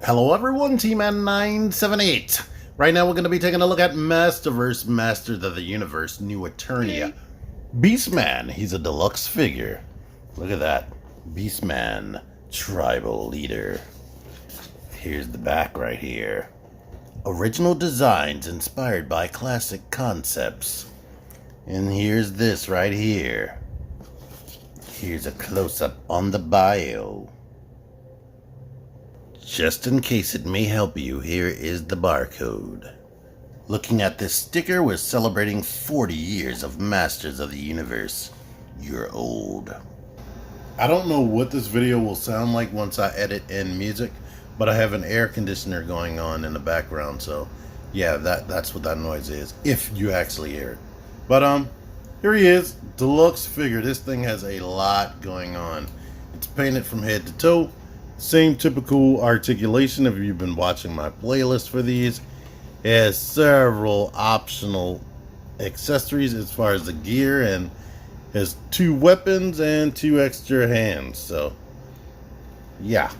Hello everyone, T-Man978. Right now we're going to be taking a look at Masterverse, Masters of the Universe, New Eternia. Beastman, he's a deluxe figure. Look at that. Beastman, tribal leader. Here's the back right here. Original designs inspired by classic concepts. And here's this right here. Here's a close-up on the bio. Just in case it may help you, here is the barcode. Looking at this sticker, we're celebrating 40 years of Masters of the Universe. You're old. I don't know what this video will sound like once I edit in music, but I have an air conditioner going on in the background, so yeah, that's what that noise is, if you actually hear it. But here he is, deluxe figure. This thing has a lot going on. It's painted from head to toe. Same typical articulation if you've been watching my playlist for these. It has several optional accessories as far as the gear, and has 2 weapons and 2 extra hands. So yeah,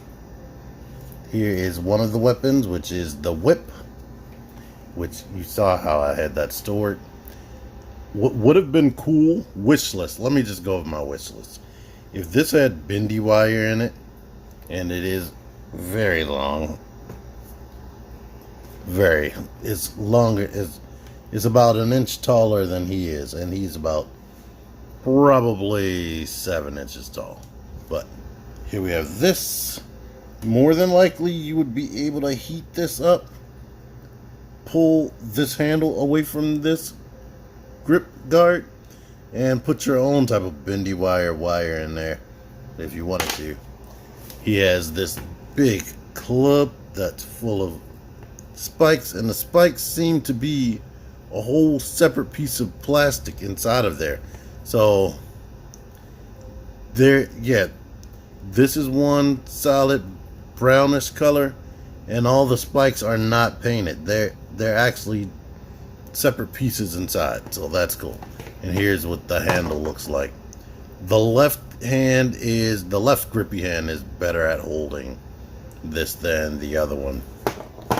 here is one of the weapons, which is the whip, which you saw how I had that stored. What would have been cool, wish list, let me just go over my wish list. If this had bendy wire in it, and it is very long, it's longer, it's about 1 inch taller than he is, and he's about probably 7 inches tall. But here we have this. More than likely you would be able to heat this up, pull this handle away from this grip guard, and put your own type of bendy wire in there if you wanted to. He has this big club that's full of spikes, and the spikes seem to be a whole separate piece of plastic inside of there. So there, yeah, this is one solid brownish color, and all the spikes are not painted. They're actually separate pieces inside, so that's cool. And here's what the handle looks like. The left grippy hand is better at holding this than the other one.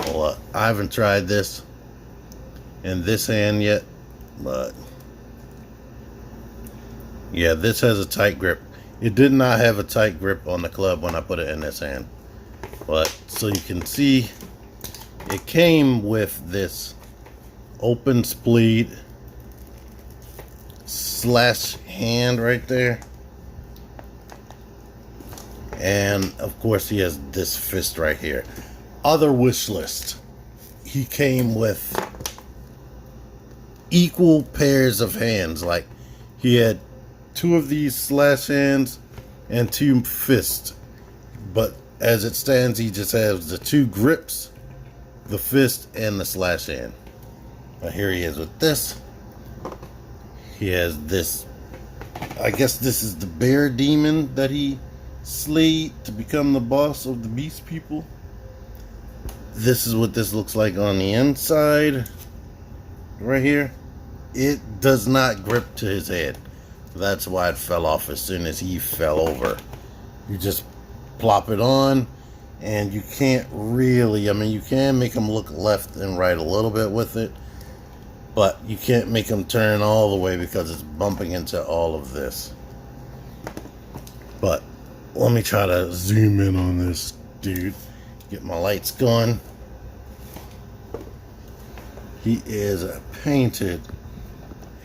Well, I haven't tried this in this hand yet, but yeah, this has a tight grip. It did not have a tight grip on the club when I put it in this hand, but so you can see, it came with this open spleed slash hand right there, and of course he has this fist right here. Other wish list, he came with equal pairs of hands. Like, he had 2 of these slash hands and 2 fists, but as it stands he just has the 2 grips, the fist and the slash hand. Now here he is with this. He has this, I guess this is the bear demon that he slayed to become the boss of the beast people. This is what this looks like on the inside right here. It does not grip to his head. That's why it fell off as soon as he fell over. You just plop it on, and you can't really, I mean, you can make him look left and right a little bit with it, but you can't make him turn all the way because it's bumping into all of this. But let me try to zoom in on this dude. Get my lights going. He is painted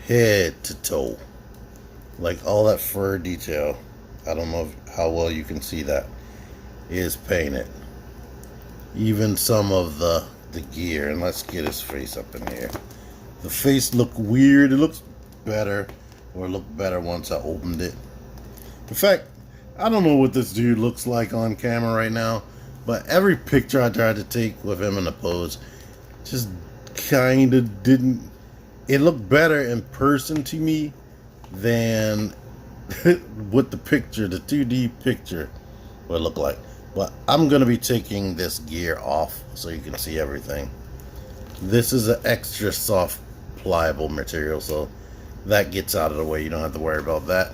head to toe. Like, all that fur detail, I don't know how well you can see that, is painted. Even some of the gear. And let's get his face up in here. The face looked weird. It looks better, or it looked better once I opened it. In fact, I don't know what this dude looks like on camera right now, but every picture I tried to take with him in the pose just kind of didn't. It looked better in person to me than what the picture, the 2D picture, would look like. But I'm going to be taking this gear off so you can see everything. This is an extra soft, pliable material, so that gets out of the way. You don't have to worry about that.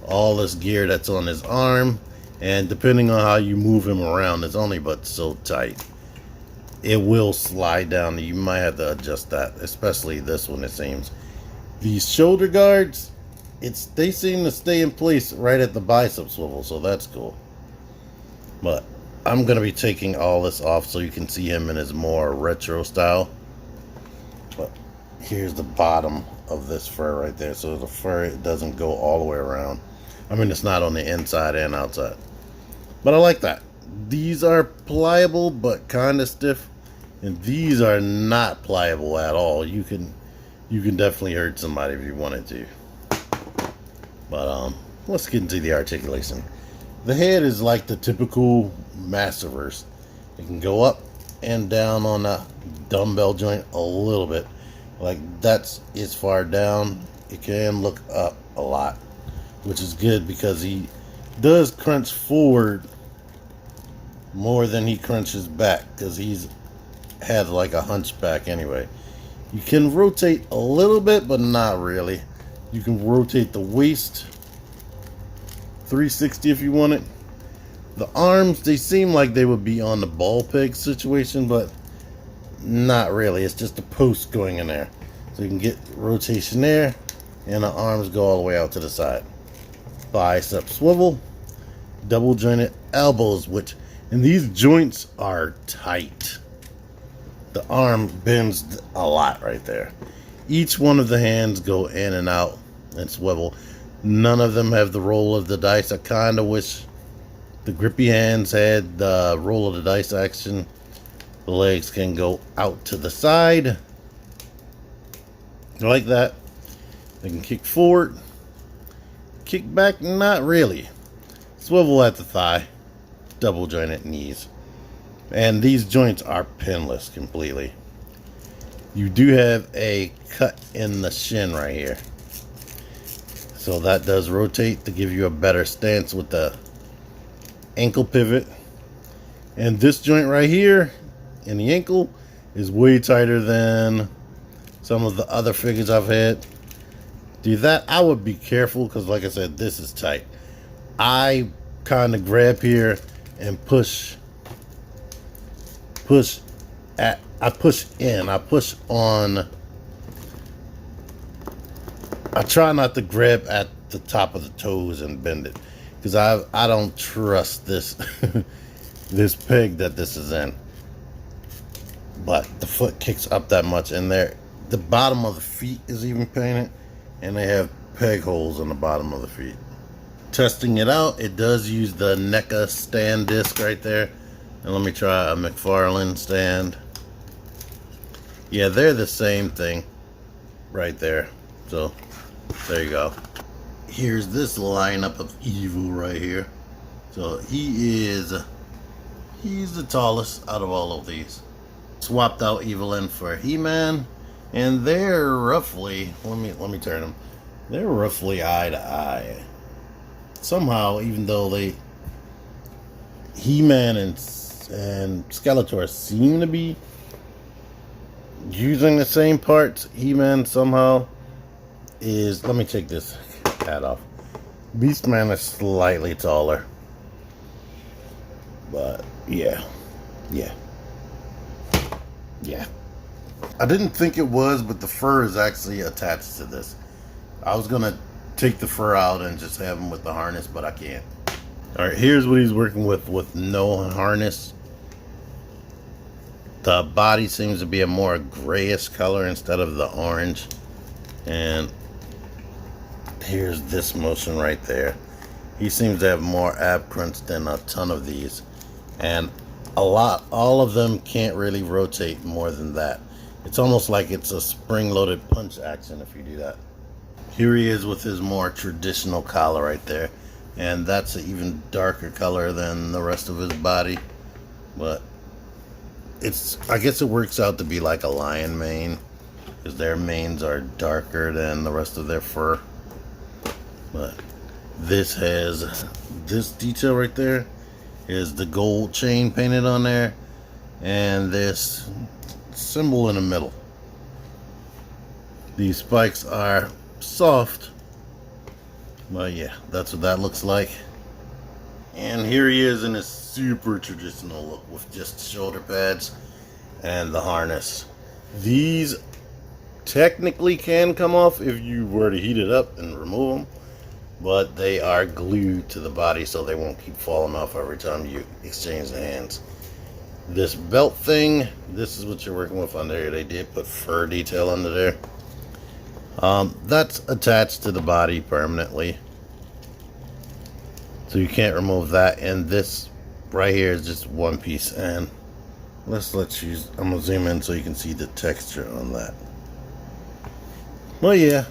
All this gear that's on his arm And depending on how you move him around, it's only but so tight. It will slide down. You might have to adjust that, especially this one, it seems. These shoulder guards, they seem to stay in place right at the bicep swivel, so that's cool. But I'm going to be taking all this off so you can see him in his more retro style. But here's the bottom of this fur right there. So the fur, it doesn't go all the way around. I mean, it's not on the inside and outside. But I like that. These are pliable but kind of stiff. And these are not pliable at all. You can definitely hurt somebody if you wanted to. But let's get into the articulation. The head is like the typical Masterverse. It can go up and down on the dumbbell joint a little bit. Like that's as far down. It can look up a lot, which is good because he does crunch forward more than he crunches back because he's had like a hunchback anyway. You can rotate a little bit, but not really. You can rotate the waist 360 if you want it. The arms, they seem like they would be on the ball peg situation, but not really. It's just a post going in there. So you can get rotation there, and the arms go all the way out to the side. Bicep swivel, double jointed elbows, and these joints are tight. The arm bends a lot right there. Each one of the hands go in and out and swivel. None of them have the roll of the dice. I kind of wish the grippy hands had the roll of the dice action. The legs can go out to the side like that. They can kick forward, kick back, not really. Swivel at the thigh, double jointed knees. And these joints are pinless completely. You do have a cut in the shin right here. So that does rotate to give you a better stance with the ankle pivot. And this joint right here in the ankle is way tighter than some of the other figures I've had. Do that, I would be careful because like I said, this is tight. I kind of grab here and push in. I push on. I try not to grab at the top of the toes and bend it because I don't trust this this peg that this is in. But the foot kicks up that much, and the bottom of the feet is even painted, and they have peg holes on the bottom of the feet. Testing it out, it does use the NECA stand disc right there. And let me try a McFarlane stand. Yeah, they're the same thing right there. So there you go. Here's this lineup of Evil right here. So he's the tallest out of all of these. Swapped out Evelyn for He-Man, and they're roughly, let me turn them. They're roughly eye to eye. Somehow, even though He-Man and Skeletor seem to be using the same parts, He-Man somehow is, let me take this hat off. Beastman is slightly taller. But yeah. I didn't think it was, but the fur is actually attached to this. I was gonna take the fur out and just have him with the harness, but I can't. Alright, here's what he's working with no harness. The body seems to be a more grayish color instead of the orange. And here's this motion right there. He seems to have more ab crunch than a ton of these. And all of them can't really rotate more than that. It's almost like it's a spring-loaded punch action if you do that. Here he is with his more traditional collar right there. And that's an even darker color than the rest of his body. But I guess it works out to be like a lion mane, because their manes are darker than the rest of their fur. But this detail right there is the gold chain painted on there, and this symbol in the middle. These spikes are soft, but yeah, that's what that looks like. And here he is in a super traditional look with just shoulder pads and the harness. These technically can come off if you were to heat it up and remove them, but they are glued to the body so they won't keep falling off every time you exchange the hands. This belt thing, this is what you're working with under here. They did put fur detail under there. That's attached to the body permanently, so you can't remove that. And this right here is just one piece. And let's let you, I'm gonna zoom in so you can see the texture on that. Well, yeah,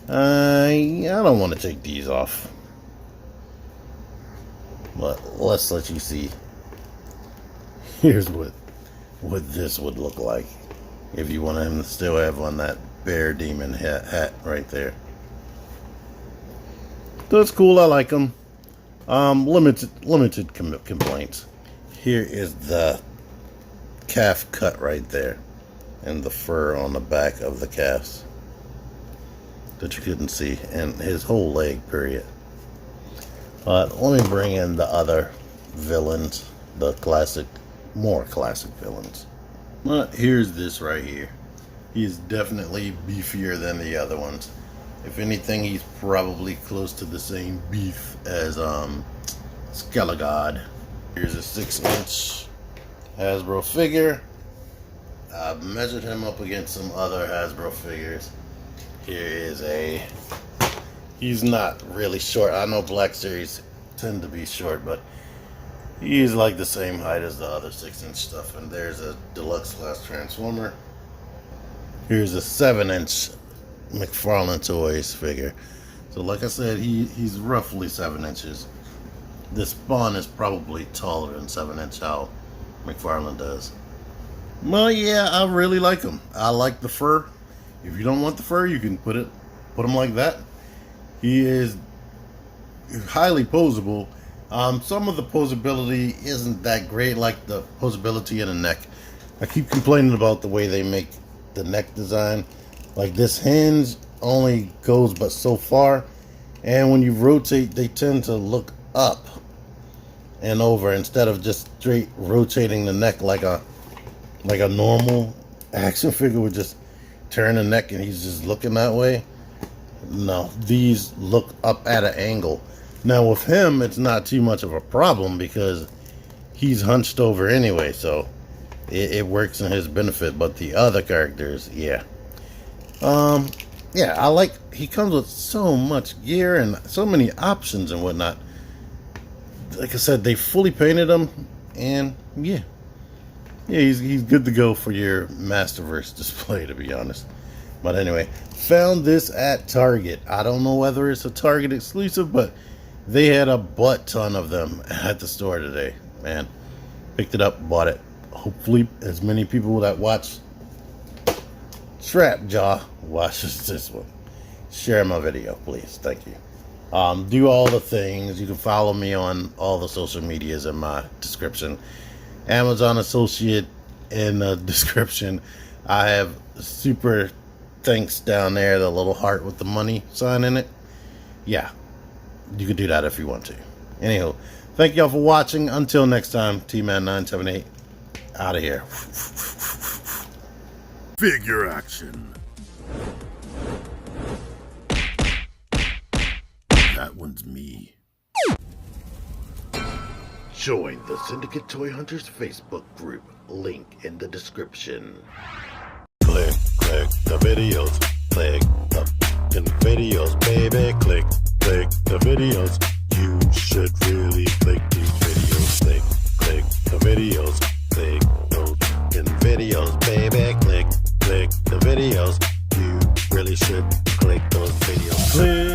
I don't want to take these off, but let's let you see. Here's what this would look like if you want him to still have on that bear demon hat right there. That's cool. I like them. Limited complaints. Here is the calf cut right there, and the fur on the back of the calves that you couldn't see, and his whole leg, period. Let me bring in the other villains, the classic, more classic villains. Here's this right here. He's definitely beefier than the other ones. If anything, he's probably close to the same beef as Skelegod. Here's a 6-inch Hasbro figure. I've measured him up against some other Hasbro figures. Here is he's not really short. I know Black Series tend to be short, but he's like the same height as the other 6-inch stuff. And there's a deluxe class Transformer. Here's a 7-inch McFarlane Toys figure. So like I said, he's roughly 7 inches. This Spawn is probably taller than 7-inch how McFarlane does. Well, yeah, I really like him. I like the fur. If you don't want the fur, you can put him like that. He is highly posable. Some of the posability isn't that great, like the posability in the neck. I keep complaining about the way they make the neck design. Like this hinge only goes but so far, and when you rotate, they tend to look up and over instead of just straight rotating the neck like a normal action figure would just turn the neck and he's just looking that way. No, these look up at an angle. Now with him, it's not too much of a problem because he's hunched over anyway, so it works in his benefit. But the other characters, yeah. Yeah, I like, he comes with so much gear and so many options and whatnot. Like I said, they fully painted him, and yeah, he's good to go for your Masterverse display, to be honest. But anyway, found this at Target. I don't know whether it's a Target exclusive, but they had a butt ton of them at the store today. Man, picked it up, bought it. Hopefully as many people that watch Trap Jaw watches this one. Share my video, please. Thank you. Do all the things. You can follow me on all the social medias in my description. Amazon associate in the description. I have super thanks down there, the little heart with the money sign in it. Yeah, you can do that if you want to. Anywho, thank y'all for watching. Until next time, T-Man978 out of here. Figure action. That one's me. Join the Syndicate Toy Hunters Facebook group. Link in the description. Click the videos. Click the videos, baby. Click the videos. You should really click these videos. Click the videos. Click those videos, baby. Click the videos. You really should click those videos. Click